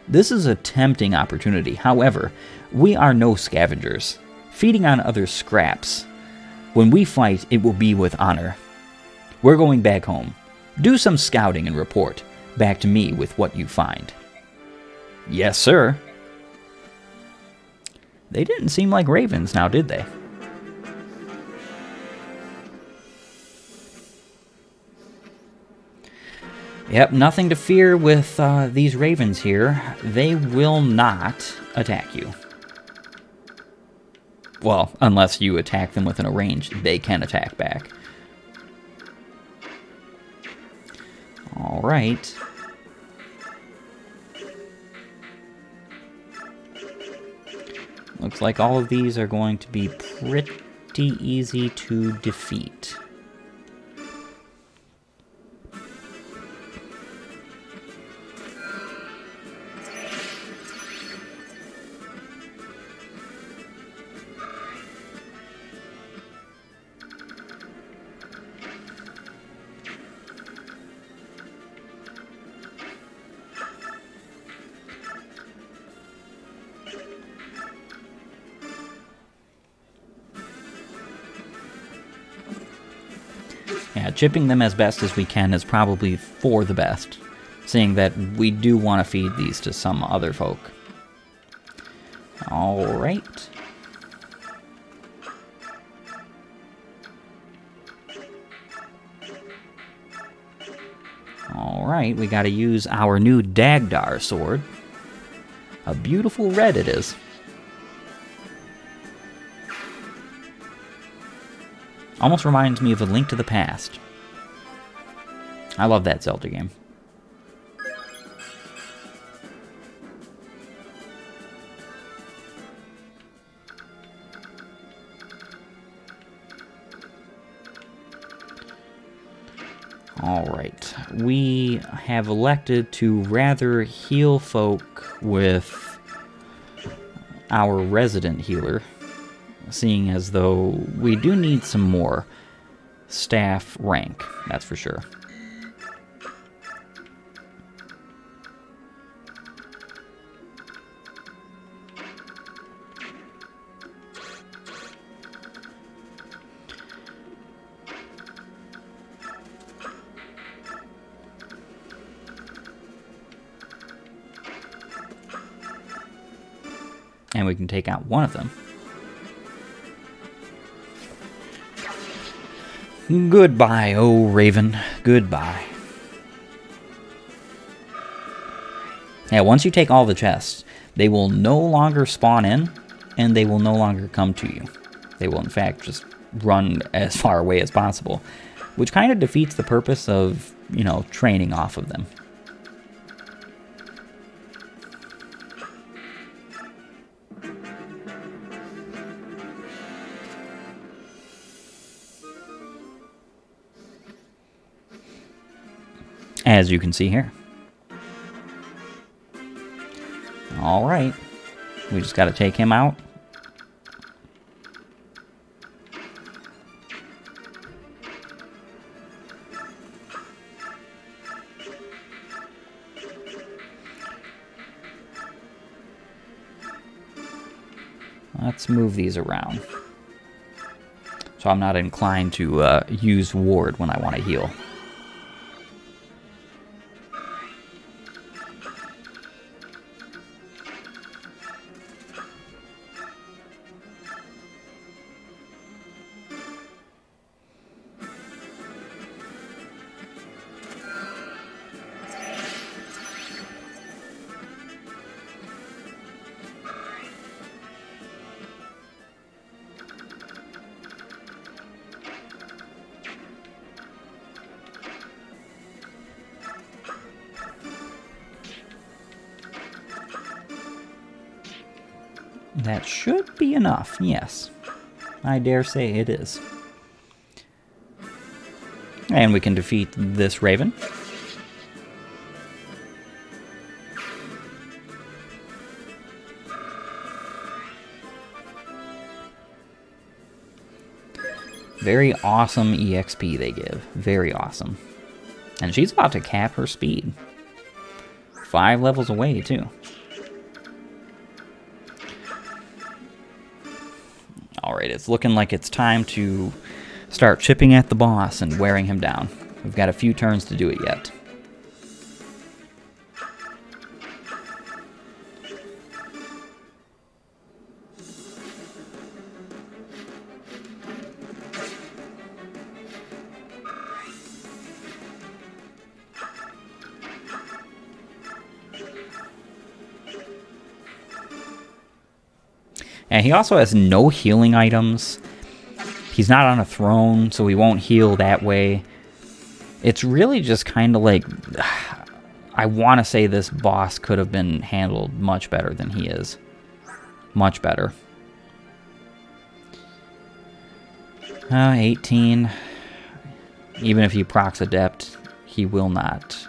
This is a tempting opportunity. However, we are no scavengers, feeding on other scraps. When we fight, it will be with honor. We're going back home. Do some scouting and report. Back to me with what you find. Yes, sir. They didn't seem like ravens now, did they? Yep, nothing to fear with these ravens here. They will not attack you. Well, unless you attack them within a range, they can attack back. Alright. Looks like all of these are going to be pretty easy to defeat. Yeah, chipping them as best as we can is probably for the best, seeing that we do want to feed these to some other folk. Alright. Alright, we gotta use our new Dagdar sword. A beautiful red it is. Almost reminds me of A Link to the Past. I love that Zelda game. Alright, we have elected to rather heal folk with our resident healer, seeing as though we do need some more staff rank, that's for sure. And we can take out one of them. Goodbye, oh Raven. Goodbye. Yeah, once you take all the chests, they will no longer spawn in. and they will no longer come to you. They will, in fact, just run as far away as possible, which kind of defeats the purpose of, you know, training off of them. As you can see here. Alright. We just got to take him out. Let's move these around. So I'm not inclined to use ward when I want to heal. That should be enough, yes. I dare say it is. And we can defeat this raven. Very awesome EXP they give. Very awesome. And she's about to cap her speed. 5 levels away, too. Alright, it's looking like it's time to start chipping at the boss and wearing him down. We've got a few turns to do it yet. And he also has no healing items. He's not on a throne, so he won't heal that way. It's really just kind of like... I want to say this boss could have been handled much better than he is. Much better. 18. Even if he procs Adept, he will not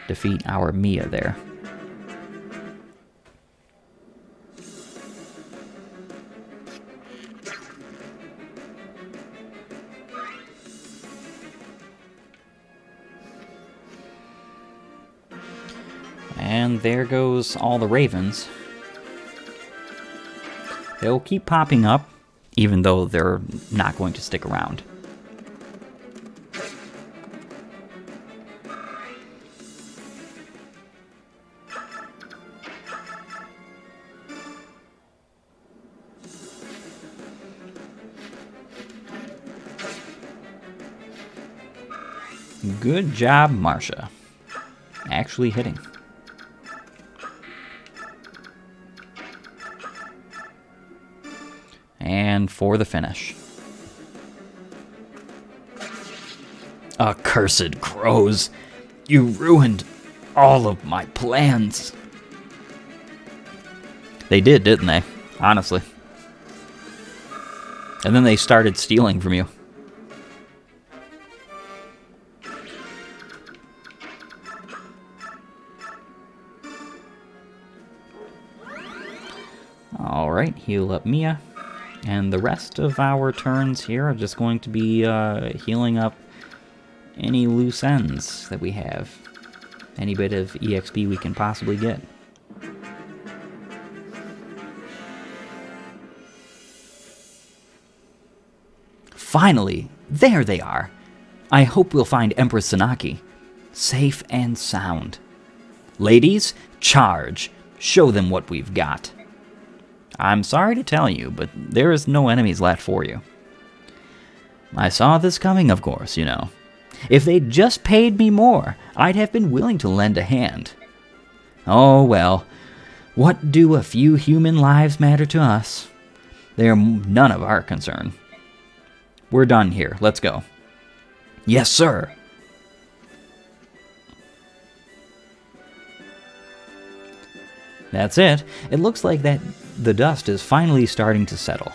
defeat our Mia there. And there goes all the ravens. They'll keep popping up, even though they're not going to stick around. Good job, Marsha. Actually hitting. And for the finish. Accursed crows! You ruined all of my plans! They did, didn't they? Honestly. And then they started stealing from you. Alright, heal up Mia. And the rest of our turns here are just going to be healing up any loose ends that we have. Any bit of EXP we can possibly get. Finally! There they are! I hope we'll find Empress Sanaki. Safe and sound. Ladies, charge! Show them what we've got. I'm sorry to tell you, but there is no enemies left for you. I saw this coming, of course, you know. If they'd just paid me more, I'd have been willing to lend a hand. Oh well, What do a few human lives matter to us? They are none of our concern. We're done here. Let's go. Yes, sir. That's it. It looks like that the dust is finally starting to settle.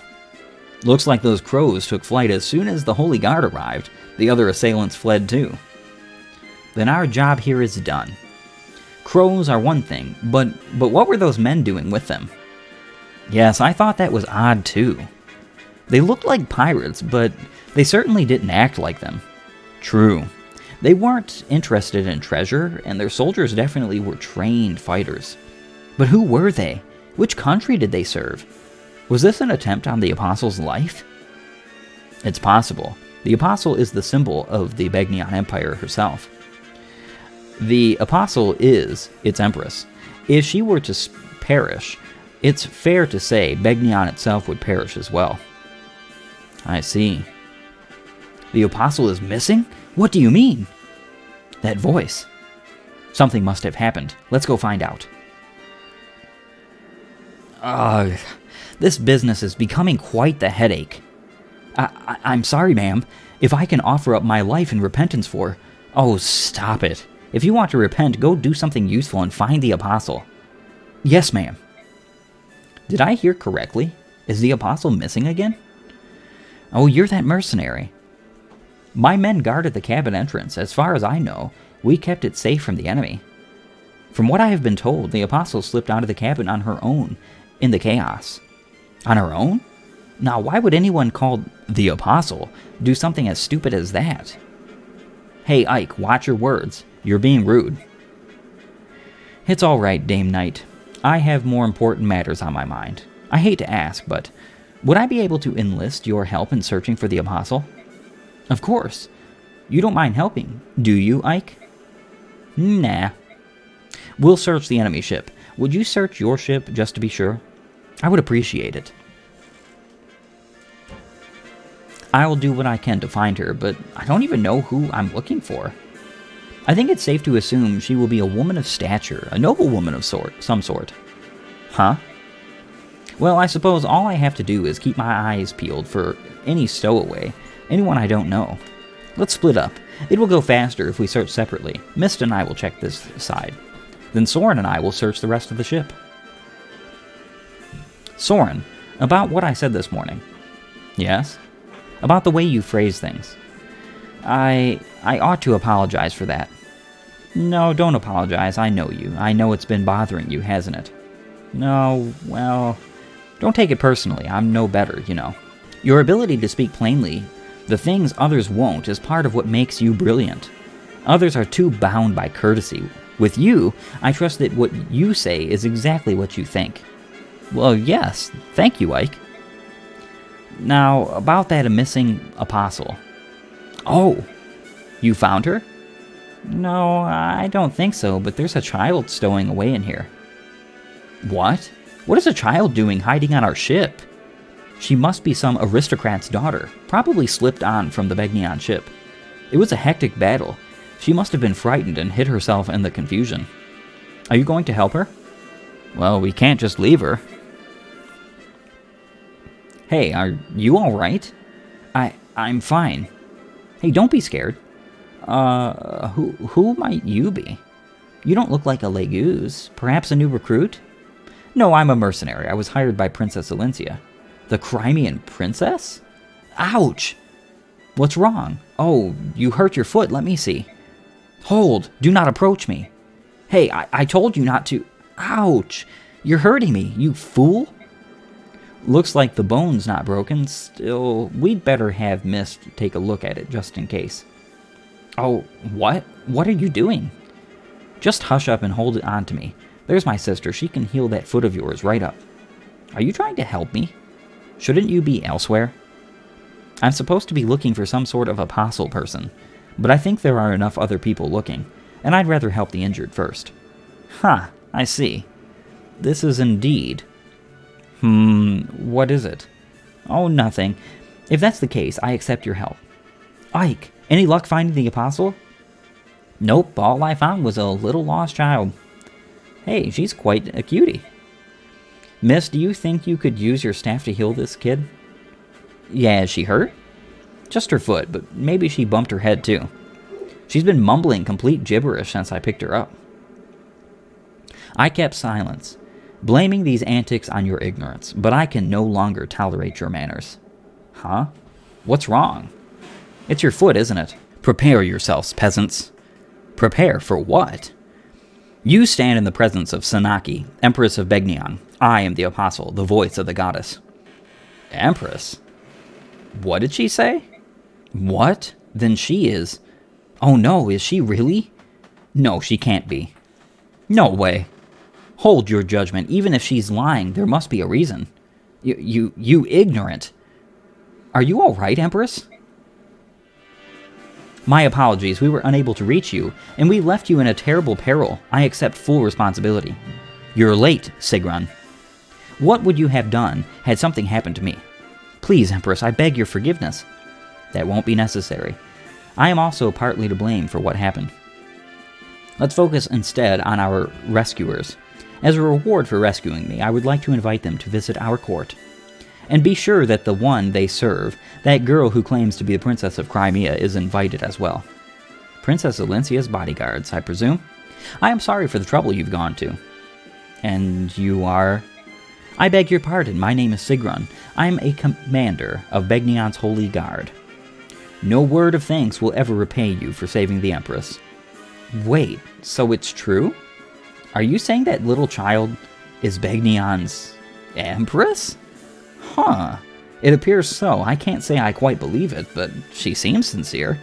Looks like those crows took flight as soon as the Holy Guard arrived. The other assailants fled too. Then our job here is done. Crows are one thing, but what were those men doing with them? Yes, I thought that was odd too. They looked like pirates, but they certainly didn't act like them. True. They weren't interested in treasure, and their soldiers definitely were trained fighters. But who were they? Which country did they serve? Was this an attempt on the Apostle's life? It's possible. The Apostle is the symbol of the Begnion Empire herself. The Apostle is its empress. If she were to perish, it's fair to say Begnion itself would perish as well. I see. The Apostle is missing? What do you mean? That voice. Something must have happened. Let's go find out. Ugh. This business is becoming quite the headache. I'm sorry, ma'am. If I can offer up my life in repentance for... Oh, stop it. If you want to repent, go do something useful and find the Apostle. Yes, ma'am. Did I hear correctly? Is the Apostle missing again? Oh, you're that mercenary. My men guarded the cabin entrance. As far as I know, we kept it safe from the enemy. From what I have been told, the Apostle slipped out of the cabin on her own in the chaos. On her own? Now, why would anyone called the Apostle do something as stupid as that? Hey, Ike, watch your words. You're being rude. It's all right, Dame Knight. I have more important matters on my mind. I hate to ask, but would I be able to enlist your help in searching for the Apostle? Of course. You don't mind helping, do you, Ike? Nah. We'll search the enemy ship. Would you search your ship just to be sure? I would appreciate it. I'll do what I can to find her, but I don't even know who I'm looking for. I think it's safe to assume she will be a woman of stature, a noble woman of some sort. Huh? Well, I suppose all I have to do is keep my eyes peeled for any stowaway, anyone I don't know. Let's split up. It will go faster if we search separately. Mist and I will check this side. Then Soren and I will search the rest of the ship. Soren, about what I said this morning. Yes? About the way you phrase things. I ought to apologize for that. No, don't apologize. I know you. I know it's been bothering you, hasn't it? No, well, don't take it personally. I'm no better, you know. Your ability to speak plainly, the things others won't, is part of what makes you brilliant. Others are too bound by courtesy. With you, I trust that what you say is exactly what you think. Well, yes. Thank you, Ike. Now, about that missing Apostle. Oh, you found her? No, I don't think so, but there's a child stowing away in here. What? What is a child doing hiding on our ship? She must be some aristocrat's daughter, probably slipped on from the Begnion ship. It was a hectic battle. She must have been frightened and hid herself in the confusion. Are you going to help her? Well, we can't just leave her. Hey, are you alright? I'm fine. Hey, don't be scared. Who might you be? You don't look like a Leguse. Perhaps a new recruit? No, I'm a mercenary. I was hired by Princess Alencia. The Crimean princess? Ouch! What's wrong? Oh, you hurt your foot. Let me see. Hold! Do not approach me. Hey, I told you not to. Ouch! You're hurting me, you fool! Looks like the bone's not broken. Still, we'd better have Mist take a look at it just in case. Oh, what? What are you doing? Just hush up and hold it on to me. There's my sister. She can heal that foot of yours right up. Are you trying to help me? Shouldn't you be elsewhere? I'm supposed to be looking for some sort of apostle person, but I think there are enough other people looking, and I'd rather help the injured first. Huh, I see. This is indeed... what is it? Oh, nothing. If that's the case, I accept your help. Ike, any luck finding the apostle? Nope, all I found was a little lost child. Hey, she's quite a cutie. Miss, do you think you could use your staff to heal this kid? Yeah, is she hurt? Just her foot, but maybe she bumped her head too. She's been mumbling complete gibberish since I picked her up. I kept silence, blaming these antics on your ignorance, but I can no longer tolerate your manners. Huh? What's wrong? It's your foot, isn't it? Prepare yourselves, peasants. Prepare for what? You stand in the presence of Sanaki, Empress of Begnion. I am the apostle, the voice of the goddess. Empress? What did she say? What? Then she is... Oh no, is she really? No, she can't be. No way. Hold your judgment. Even if she's lying, there must be a reason. You ignorant. Are you all right, Empress? My apologies. We were unable to reach you, and we left you in a terrible peril. I accept full responsibility. You're late, Sigrun. What would you have done had something happened to me? Please, Empress, I beg your forgiveness. That won't be necessary. I am also partly to blame for what happened. Let's focus instead on our rescuers. As a reward for rescuing me, I would like to invite them to visit our court. And be sure that the one they serve, that girl who claims to be the Princess of Crimea, is invited as well. Princess Alencia's bodyguards, I presume? I am sorry for the trouble you've gone to. And you are... I beg your pardon, my name is Sigrun. I am a commander of Begnion's Holy Guard. No word of thanks will ever repay you for saving the Empress. Wait, so it's true? Are you saying that little child is Begnion's Empress? Huh. It appears so. I can't say I quite believe it, but she seems sincere.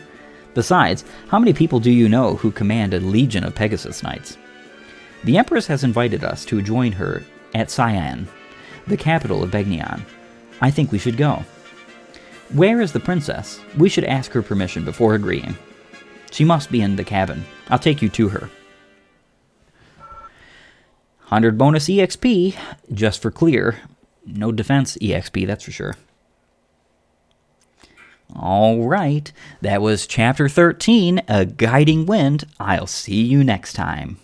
Besides, how many people do you know who command a legion of Pegasus Knights? The Empress has invited us to join her at Cyan, the capital of Begnion. I think we should go. Where is the princess? We should ask her permission before agreeing. She must be in the cabin. I'll take you to her. 100 bonus EXP, just for clear. No defense EXP, that's for sure. Alright, that was Chapter 13, A Guiding Wind. I'll see you next time.